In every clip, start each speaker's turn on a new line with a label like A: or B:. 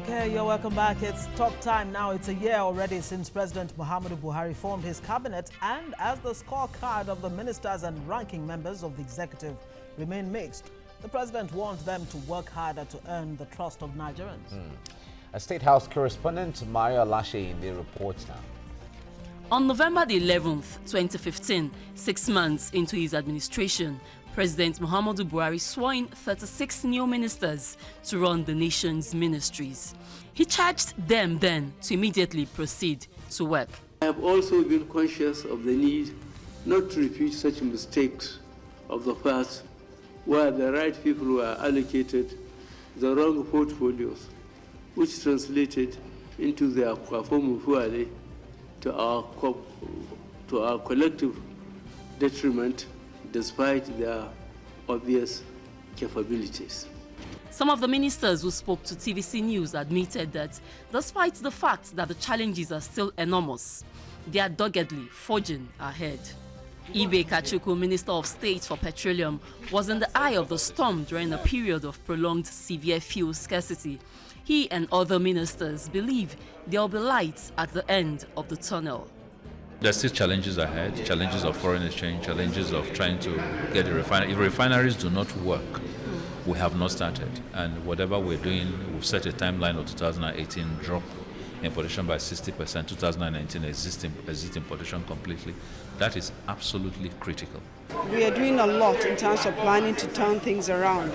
A: Okay, you're welcome back. It's top time now. It's a year already since President Muhammadu Buhari formed his cabinet, and as the scorecard of the ministers and ranking members of the executive remain mixed, the president wants them to work harder to earn the trust of Nigerians.
B: A State House correspondent, Maria Lashe, reports now.
C: On November the 11th, 2015, 6 months into his administration, President Muhammadu Buhari swore in 36 new ministers to run the nation's ministries. He charged them then to immediately proceed to work.
D: I have also been conscious of the need not to repeat such mistakes of the past, where the right people were allocated the wrong portfolios, which translated into their performance to our collective detriment, despite their obvious capabilities.
C: Some of the ministers who spoke to TVC News admitted that despite the fact that the challenges are still enormous, they are doggedly forging ahead. Ibe Kachuku, Minister of State for Petroleum, was in the eye of the storm during a period of prolonged severe fuel scarcity. He and other ministers believe there will be lights at the end of the tunnel.
E: There's still challenges ahead, challenges of foreign exchange, challenges of trying to get the refinery. If refineries do not work, we have not started. And whatever we're doing, we've set a timeline of 2018 drop in production by 60%, 2019 existing production completely. That is absolutely critical.
F: We are doing a lot in terms of planning to turn things around,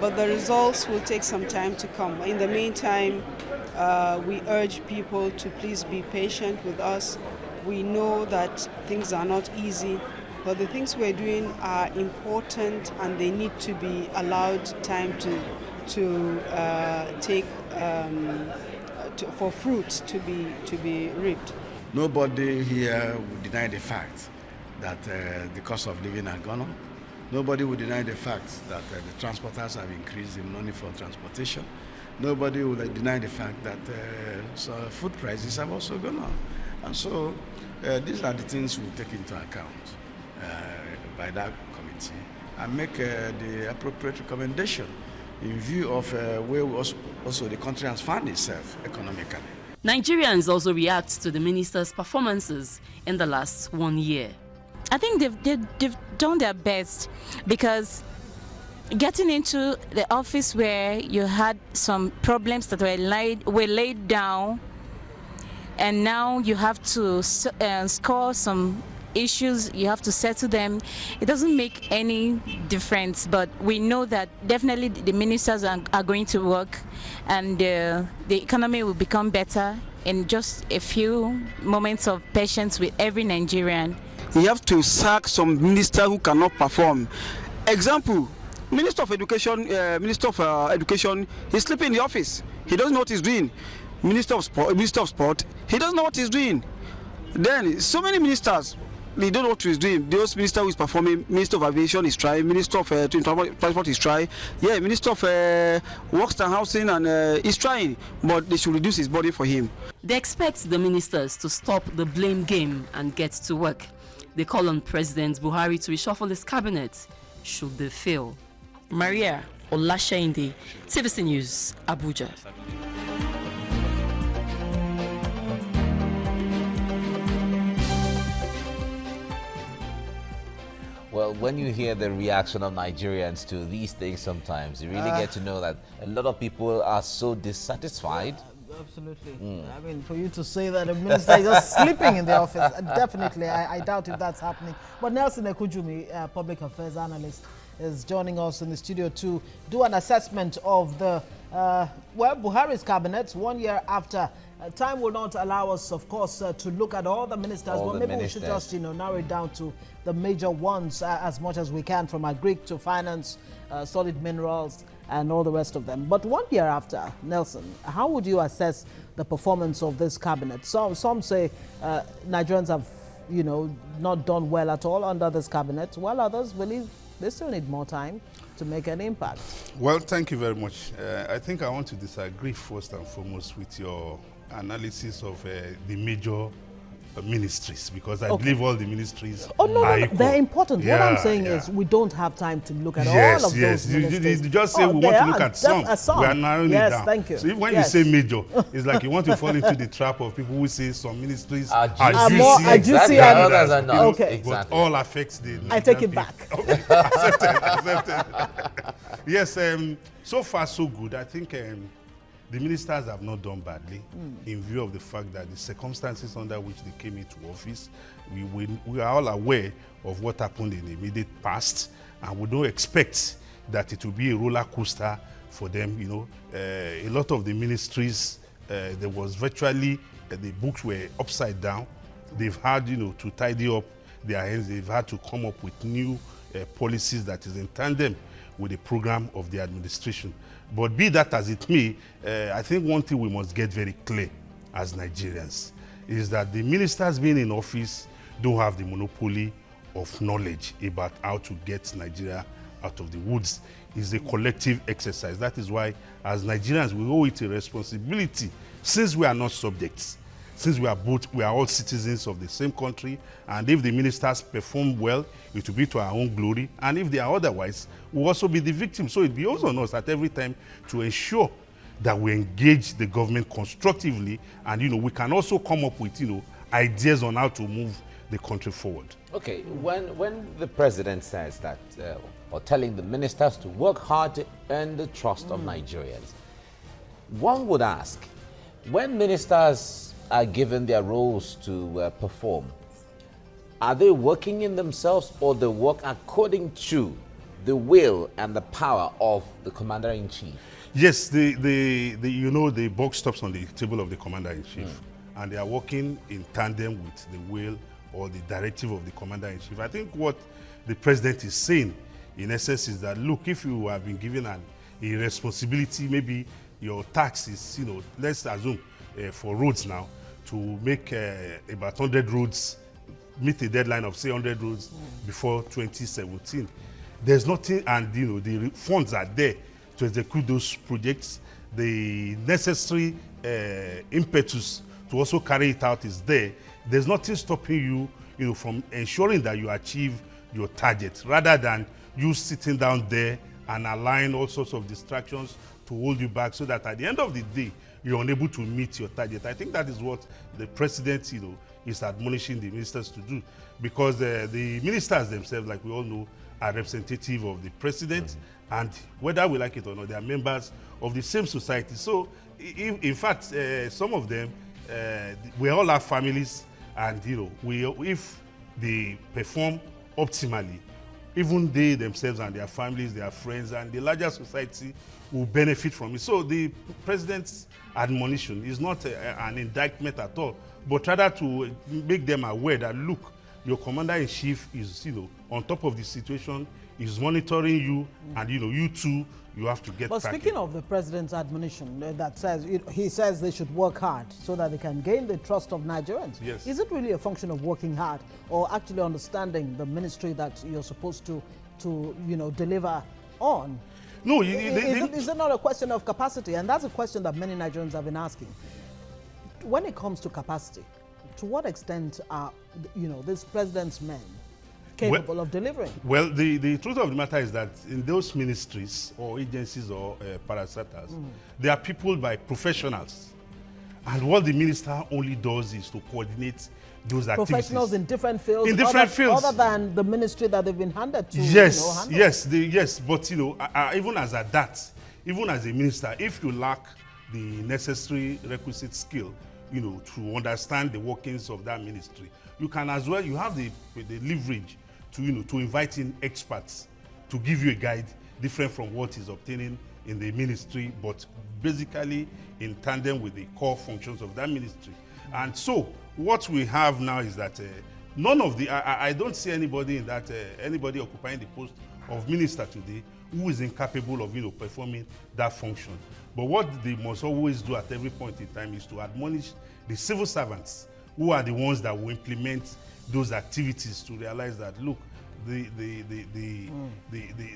F: but the results will take some time to come. In the meantime, we urge people to please be patient with us. We know that things are not easy, but the things we're doing are important and they need to be allowed time for fruits to be reaped.
G: Nobody here would deny the fact that the cost of living has gone up. Nobody would deny the fact that the transporters have increased in money for transportation. Nobody would deny the fact that food prices have also gone up. And so these are the things we take into account by that committee and make the appropriate recommendation in view of where also the country has found itself economically.
C: Nigerians also react to the ministers' performances in the last 1 year.
H: I think they've done their best, because getting into the office where you had some problems that were laid down, and now you have to score some issues, you have to settle them. It doesn't make any difference, but we know that definitely the ministers are going to work, and the economy will become better in just a few moments of patience with every Nigerian.
I: You have to sack some minister who cannot perform. Example, Minister of Education, he's sleeping in the office. He doesn't know what he's doing. Minister of Sport, he doesn't know what he's doing. Then so many ministers, they don't know what he's doing. Those minister who is performing, Minister of Aviation is trying, Minister of Transport is trying, Minister of Works and Housing and is trying, but they should reduce his body for him.
C: They expect the ministers to stop the blame game and get to work. They call on President Buhari to reshuffle his cabinet should they fail. Maria Olasheinde, TVC News, Abuja.
B: Well, when you hear the reaction of Nigerians to these things sometimes, you really get to know that a lot of people are so dissatisfied.
A: Absolutely. I mean, for you to say that a minister is just sleeping in the office, definitely, I doubt if that's happening. But Nelson Ekujumi, public affairs analyst, is joining us in the studio to do an assessment of the, Buhari's cabinet 1 year after. Time will not allow us, of course, to look at all the ministers, but maybe we should just, narrow it down to the major ones as much as we can, from agric to finance, solid minerals, and all the rest of them. But 1 year after, Nelson, how would you assess the performance of this cabinet? Some say Nigerians have, not done well at all under this cabinet, while others believe they still need more time to make an impact.
J: Well, thank you very much. I think I want to disagree first and foremost with your analysis of the major ministries, because I believe all the ministries
A: Oh, no,
J: are
A: no,
J: equal.
A: they're important. What I'm saying
J: yeah.
A: is we don't have time to look at
J: Yes,
A: all of
J: yes.
A: those
J: You
A: ministries.
J: just say we want to look at some. We are narrowing it down.
A: Yes, thank you.
J: So when
A: Yes.
J: you say major, it's like you want to fall into the trap of people who say some ministries are
A: more
J: juicy
A: juicy
J: than
A: and
J: others,
A: others.
J: you know,
A: Okay.
J: but
B: Exactly.
J: all affects the
A: I take it
J: Nigerian
A: back.
J: people. Okay, accepted. Yes, so far so good. I think the ministers have not done badly in view of the fact that the circumstances under which they came into office, we are all aware of what happened in the immediate past, and we don't expect that it will be a roller coaster for them. You know, a lot of the ministries, there was virtually, the books were upside down. They've had, you know, to tidy up their hands. They've had to come up with new policies that is in tandem with the program of the administration. But be that as it may, I think one thing we must get very clear as Nigerians is that the ministers being in office don't have the monopoly of knowledge about how to get Nigeria out of the woods. It's a collective exercise. That is why, as Nigerians, we owe it a responsibility, since we are not subjects, since we are all citizens of the same country, and if the ministers perform well, it will be to our own glory, and if they are otherwise, we'll also be the victim. So it behoves on us at every time to ensure that we engage the government constructively, and, you know, we can also come up with, you know, ideas on how to move the country forward.
B: Okay, when the president says that, or telling the ministers to work hard to earn the trust of Nigerians, one would ask, when ministers are given their roles to perform, are they working in themselves, or they work according to the will and the power of the commander-in-chief?
J: Yes, you know, the buck stops on the table of the commander-in-chief, and they are working in tandem with the will or the directive of the commander-in-chief. I think what the president is saying, in essence, is that, look, if you have been given a responsibility, maybe your tax is, you know, let's assume for roads now, to make about 100 roads, meet a deadline of, say, 100 roads before 2017. There's nothing, and, you know, the funds are there to execute those projects. The necessary impetus to also carry it out is there. There's nothing stopping you, you know, from ensuring that you achieve your target, rather than you sitting down there and allowing all sorts of distractions to hold you back, so that at the end of the day, you're unable to meet your target. I think that is what the president, you know, is admonishing the ministers to do, because the ministers themselves, like we all know, are representative of the president, and whether we like it or not, they are members of the same society. So, in fact, some of them, we all have families, and, you know, if they perform optimally, even they themselves and their families, their friends, and the larger society will benefit from it. So the president's admonition is not an indictment at all, but rather to make them aware that, look, your commander-in-chief is, you know, on top of the situation, is monitoring you, and, you know, you too, you have to get
A: But
J: cracking.
A: speaking of the president's admonition that says, he says they should work hard so that they can gain the trust of Nigerians.
J: Yes.
A: Is it really a function of working hard, or actually understanding the ministry that you're supposed to you know, deliver on?
J: No,
A: is it not a question of capacity? And that's a question that many Nigerians have been asking. When it comes to capacity, to what extent are, you know, this president's men capable of delivering?
J: Well, the truth of the matter is that in those ministries or agencies or parastatals, they are people by professionals. And what the minister only does is to coordinate those activities.
A: Professionals in different fields?
J: In different fields.
A: Other than the ministry that they've been handed to.
J: Yes,
A: you know, handle.
J: yes. But, you know, even as a minister, if you lack the necessary requisite skill, you know, to understand the workings of that ministry, you can as well, you have the leverage to, you know, to invite in experts to give you a guide different from what is obtaining in the ministry, but basically in tandem with the core functions of that ministry. And so what we have now is that none of the, I don't see anybody in that, anybody occupying the post of minister today who is incapable of, you know, performing that function. But what they must always do at every point in time is to admonish the civil servants, who are the ones that will implement those activities, to realize that, look, the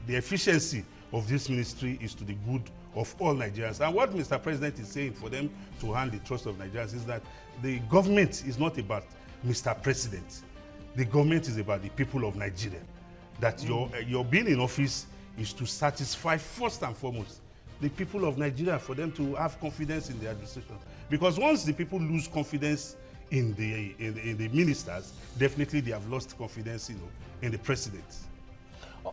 J: efficiency of this ministry is to the good of all Nigerians. And what Mr. President is saying for them to earn the trust of Nigerians is that the government is not about Mr. President. The government is about the people of Nigeria. That your being in office is to satisfy first and foremost the people of Nigeria, for them to have confidence in the administration. Because once the people lose confidence in the ministers, definitely they have lost confidence, in the president.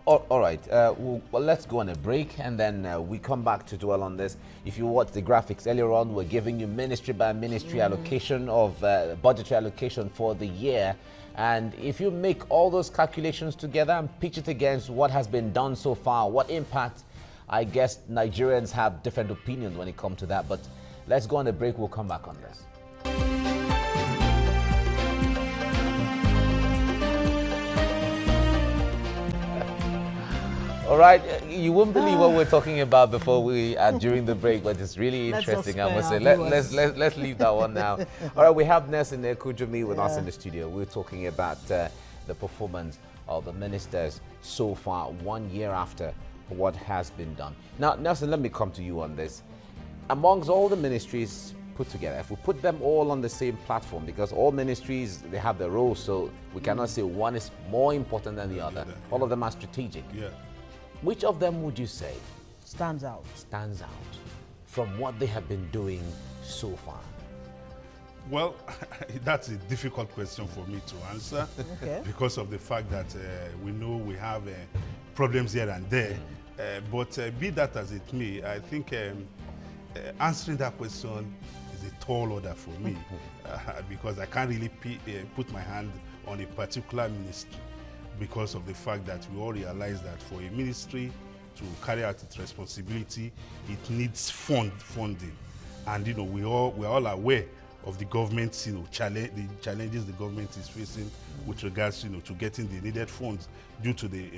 B: All right, well, let's go on a break, and then we come back to dwell on this. If you watch the graphics earlier on, we're giving you ministry by ministry allocation of budgetary allocation for the year. And if you make all those calculations together and pitch it against what has been done so far, what impact, I guess Nigerians have different opinions when it comes to that. But let's go on a break. We'll come back on this. All right, you wouldn't believe what we're talking about before we during the break, but it's really interesting. I must say, let's leave that one now. All right, we have Nelson Ekujumi with us in the studio. We're talking about the performance of the ministers so far, 1 year after what has been done. Now, Nelson, let me come to you on this. Amongst all the ministries put together, if we put them all on the same platform, because all ministries, they have their roles, so we cannot say one is more important than the other. All of them are strategic.
J: Yeah.
B: Which of them would you say
A: stands out
B: from what they have been doing so far?
J: Well, that's a difficult question for me to answer because of the fact that we know we have problems here and there. But be that as it may, I think answering that question is a tall order for me because I can't really put my hand on a particular ministry, because of the fact that we all realize that for a ministry to carry out its responsibility, it needs funding. And we're all aware of the government's the challenges the government is facing with regards to getting the needed funds due to the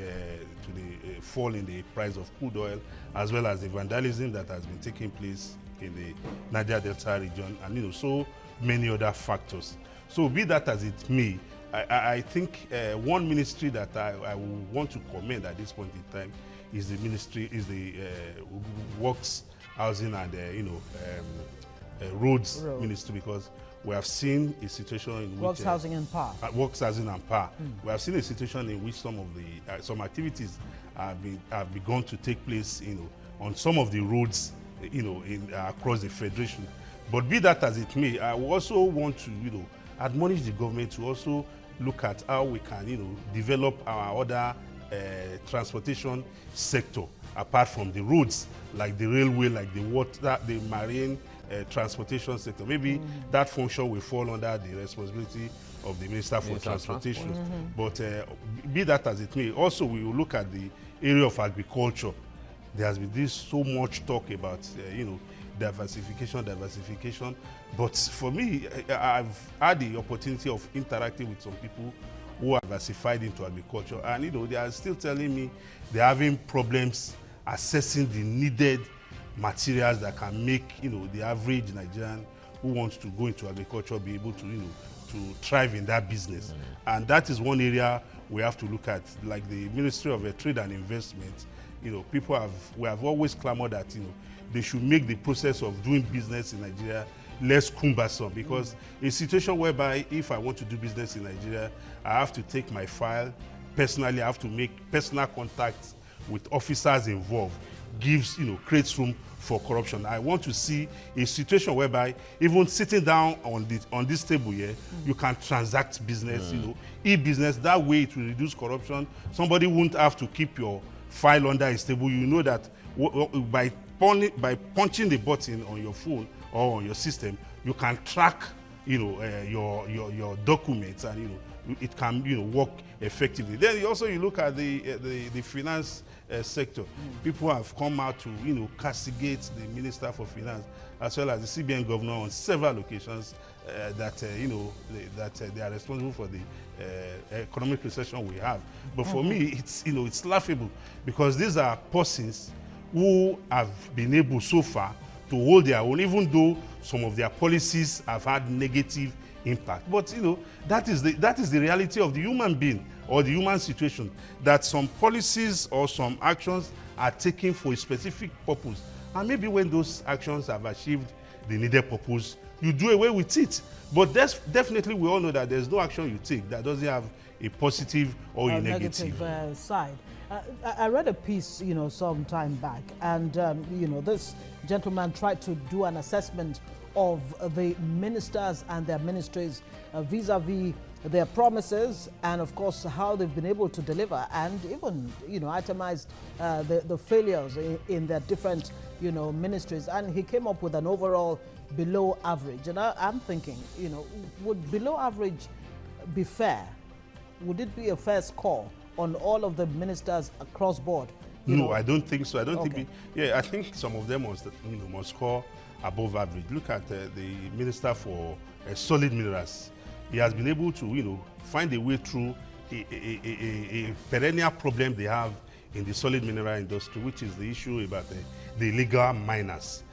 J: fall in the price of crude oil, as well as the vandalism that has been taking place in the Niger Delta region, and so many other factors. So be that as it may, I think one ministry that I would want to commend at this point in time is the Works, Housing and Roads Ministry, because we have seen a situation in which
A: Works, Housing and Power.
J: Works, Housing and Power. We have seen a situation in which some of the some activities have begun to take place, on some of the roads, across the federation. But be that as it may, I also want to, admonish the government to also look at how we can, develop our other transportation sector apart from the roads, like the railway, like the water, the marine transportation sector. Maybe that function will fall under the responsibility of the Minister for Transportation. But be that as it may, also we will look at the area of agriculture. There has been so much talk about, diversification. But for me, I've had the opportunity of interacting with some people who are diversified into agriculture, and they are still telling me they're having problems assessing the needed materials that can make the average Nigerian who wants to go into agriculture be able to to thrive in that business. And that is one area we have to look at, like the Ministry of Trade and Investment. We have always clamored that they should make the process of doing business in Nigeria less cumbersome, because a situation whereby if I want to do business in Nigeria, I have to take my file personally, I have to make personal contacts with officers involved, creates room for corruption. I want to see a situation whereby even sitting down on this table here, you can transact business, e-business. That way it will reduce corruption. Somebody won't have to keep your file under his table. You know that by punching the button on your phone or on your system, you can track your documents, and it can work effectively. Then you look at the finance sector. People have come out to castigate the Minister for Finance as well as the CBN governor on several occasions that they are responsible for the economic recession we have. But for me, it's laughable, because these are persons who have been able so far to hold their own, even though some of their policies have had negative impact. But that is the reality of the human being or the human situation, that some policies or some actions are taken for a specific purpose. And maybe when those actions have achieved the needed purpose, you do away with it. But definitely we all know that there's no action you take that doesn't have a positive or a negative
A: side. I read a piece, some time back, and this gentleman tried to do an assessment of the ministers and their ministries vis-a-vis their promises, and of course how they've been able to deliver, and even itemized the failures in their different ministries, and he came up with an overall below average. And I'm thinking, would below average be fair? Would it be a fair score on all of the ministers across board?
J: No, I don't think so. I don't think. I think some of them must score above average. Look at the Minister for Solid Minerals. He has been able to find a way through a perennial problem they have in the solid mineral industry, which is the issue about the illegal miners.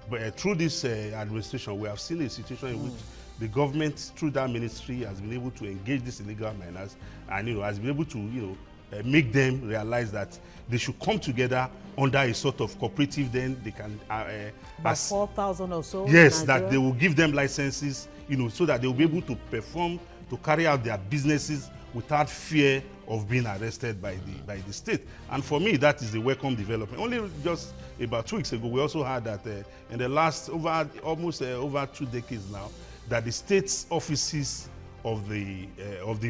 J: But through this administration, we have seen a situation in which the government, through that ministry, has been able to engage these illegal miners, and has been able to make them realize that they should come together under a sort of cooperative. Then they can
A: about 4,000 or so.
J: Yes, that they will give them licenses, so that they will be able to perform, to carry out their businesses without fear of being arrested by the state. And for me, that is a welcome development. Only just about 2 weeks ago, we also heard that in the last almost over 2 decades now, that the state's offices of the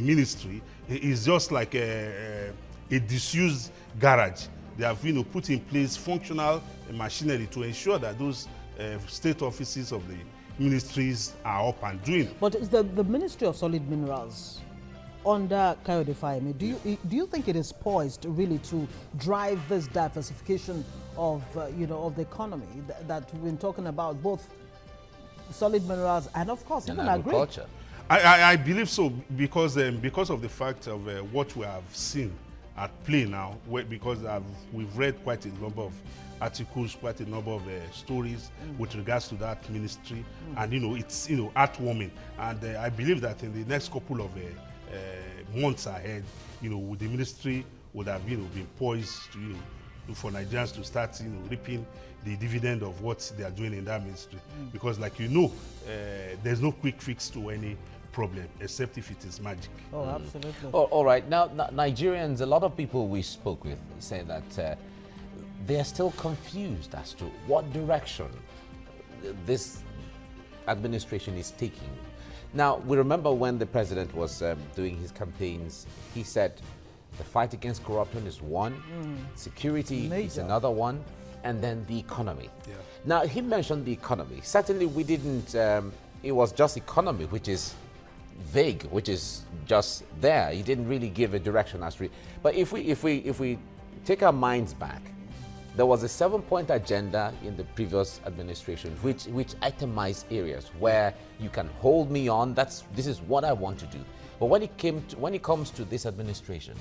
J: ministry is just like a disused garage. They have put in place functional machinery to ensure that those state offices of the ministries are up and doing.
A: But is the Ministry of Solid Minerals under Kayode Fayemi, do you think it is poised really to drive this diversification of of the economy that we've been talking about, both solid minerals and of course even
B: agriculture?
J: I believe so, because of the fact of what we have seen at play now, because we've read quite a number of articles, quite a number of stories with regards to that ministry, and it's heartwarming, and I believe that in the next couple of months ahead, the ministry would have been poised to, for Nigerians to start reaping the dividend of what they are doing in that ministry, because like there's no quick fix to any problem except if it is magic.
A: Oh, absolutely.
B: All right, now Nigerians, a lot of people we spoke with say that they are still confused as to what direction this administration is taking. Now, we remember when the president was doing his campaigns, he said the fight against corruption is one, security is another one, and then the economy. Yeah. Now, he mentioned the economy. Certainly, we didn't, it was just economy, which is vague, which is just there. He didn't really give a direction as to. But if we take our minds back, there was a 7-point agenda in the previous administration, which itemized areas where you can hold me on. This is what I want to do. But when it comes to this administration,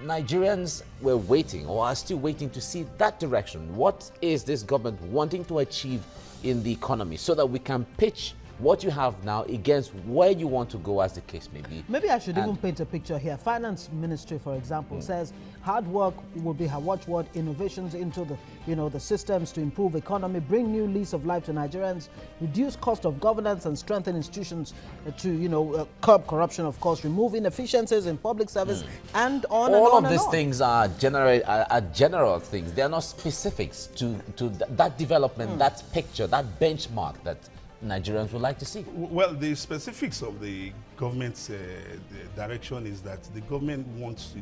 B: Nigerians were waiting, or are still waiting, to see that direction. What is this government wanting to achieve in the economy, so that we can pitch what you have now against where you want to go, as the case may be.
A: Maybe I should even paint a picture here. Finance Ministry, for example, says hard work will be her watchword, innovations into the systems to improve economy, bring new lease of life to Nigerians, reduce cost of governance and strengthen institutions to curb corruption, of course, remove inefficiencies in public service, and on and on.
B: All of these things are general things. They are not specifics to that development, that picture, that benchmark that Nigerians would like to see.
J: Well, the specifics of the government's direction is that the government wants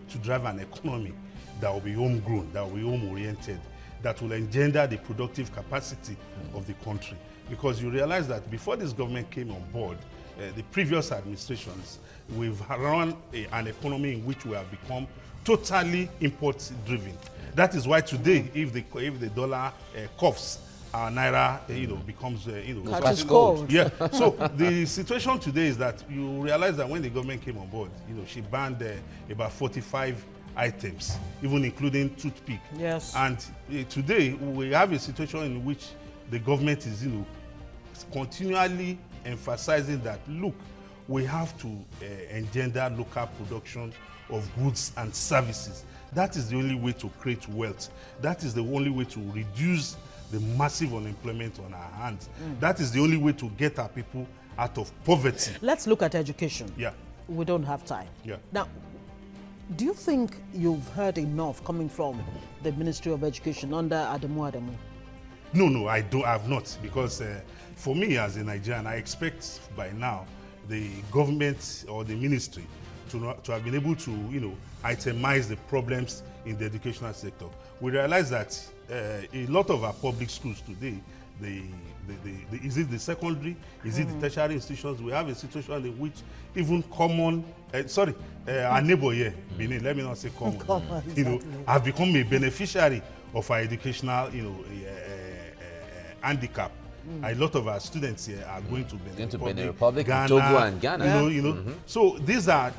J: to drive an economy that will be homegrown, that will be home-oriented, that will engender the productive capacity of the country. Because you realize that before this government came on board, the previous administrations, we've run an economy in which we have become totally import-driven. That is why today, if the dollar coughs, our naira, becomes,
A: catches cold.
J: Yeah. So the situation today is that you realize that when the government came on board, she banned about 45 items, even including toothpick.
A: Yes.
J: And today we have a situation in which the government is, continually emphasizing that, look, we have to engender local production of goods and services. That is the only way to create wealth. That is the only way to reduce the massive unemployment on our hands. That is the only way to get our people out of poverty.
A: Let's look at education.
J: Yeah.
A: We don't have time.
J: Yeah.
A: Now, do you think you've heard enough coming from the Ministry of Education under Adamu Adamu?
J: No, I have not, because for me as a Nigerian, I expect by now the government or the ministry to have been able to, itemize the problems in the educational sector. We realize that a lot of our public schools today, is it the secondary, is it the tertiary institutions? We have a situation in which even common, our neighbor here, Benin, let me not say common,
A: exactly.
J: have become a beneficiary of our educational, handicap. A lot of our students here are going to Benin Republic,
B: Ghana,
J: Togo,
B: and Ghana.
J: So these are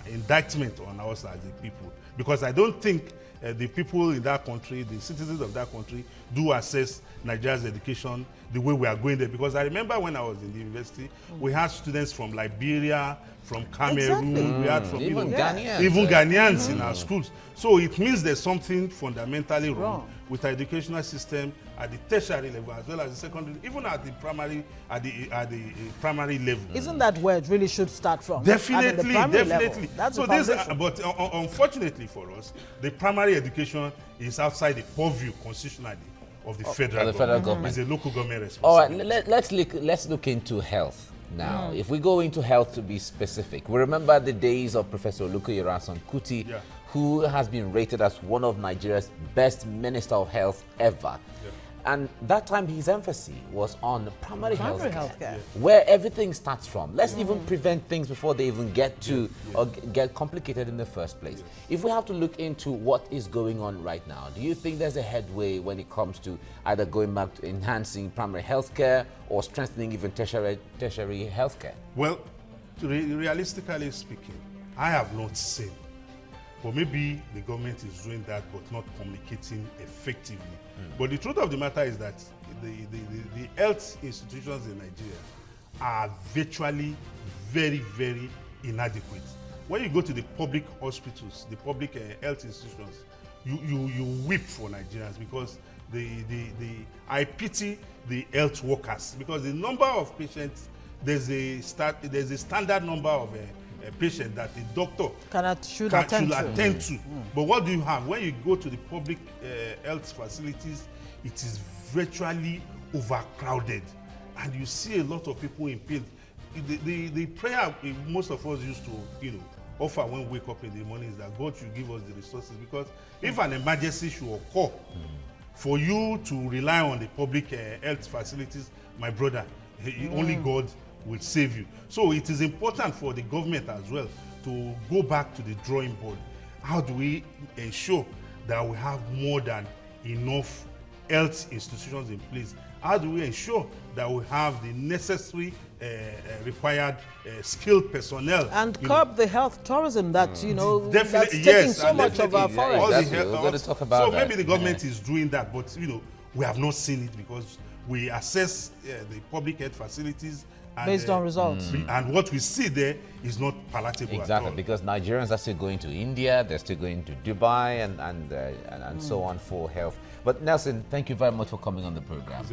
J: indictment on us as the people, because I don't think the people in that country, the citizens of that country, do assess Nigeria's education the way we are going there. Because I remember when I was in the university, we had students from Liberia, from Cameroon, we had from
B: even
J: Ghanaians in our schools. So it means there's something fundamentally wrong with our educational system at the tertiary level as well as the secondary, even at the primary level.
A: Isn't that where it really should start from?
J: Definitely, definitely.
A: That's
J: so
A: this,
J: but unfortunately for us, the primary education is outside the purview constitutionally of the federal government. It's a local government responsibility.
B: All right, let's look into health now. If we go into health, to be specific, we remember the days of Professor Olukoye Ransome-Kuti, who has been rated as one of Nigeria's best Minister of Health ever. And that time his emphasis was on primary health care, where everything starts from. Let's even prevent things before they even get to or get complicated in the first place. If we have to look into what is going on right now, do you think there's a headway when it comes to either going back to enhancing primary health care or strengthening even tertiary health care?
J: Well, realistically speaking, I have not seen. But maybe the government is doing that but not communicating effectively. But the truth of the matter is that the health institutions in Nigeria are virtually very, very inadequate. When you go to the public hospitals, the public health institutions, you weep for Nigerians, because I pity the health workers, because the number of patients, there's a standard number of patient that the doctor should attend to. But what do you have? When you go to the public health facilities, it is virtually overcrowded. And you see a lot of people in pain. The prayer most of us used to, offer when we wake up in the morning is that God should give us the resources. Because if an emergency should occur, for you to rely on the public health facilities, my brother, only God will save you. So it is important for the government as well to go back to the drawing board. How do we ensure that we have more than enough health institutions in place? How do we ensure that we have the necessary required skilled personnel
A: and curb the health tourism that that's taking so much of our
B: forests? So
J: maybe the government is doing that, but we have not seen it, because we assess the public health facilities
A: based on results.
J: And what we see there is not palatable at all.
B: Because Nigerians are still going to India, they're still going to Dubai and so on for health. But Nelson, thank you very much for coming on the program.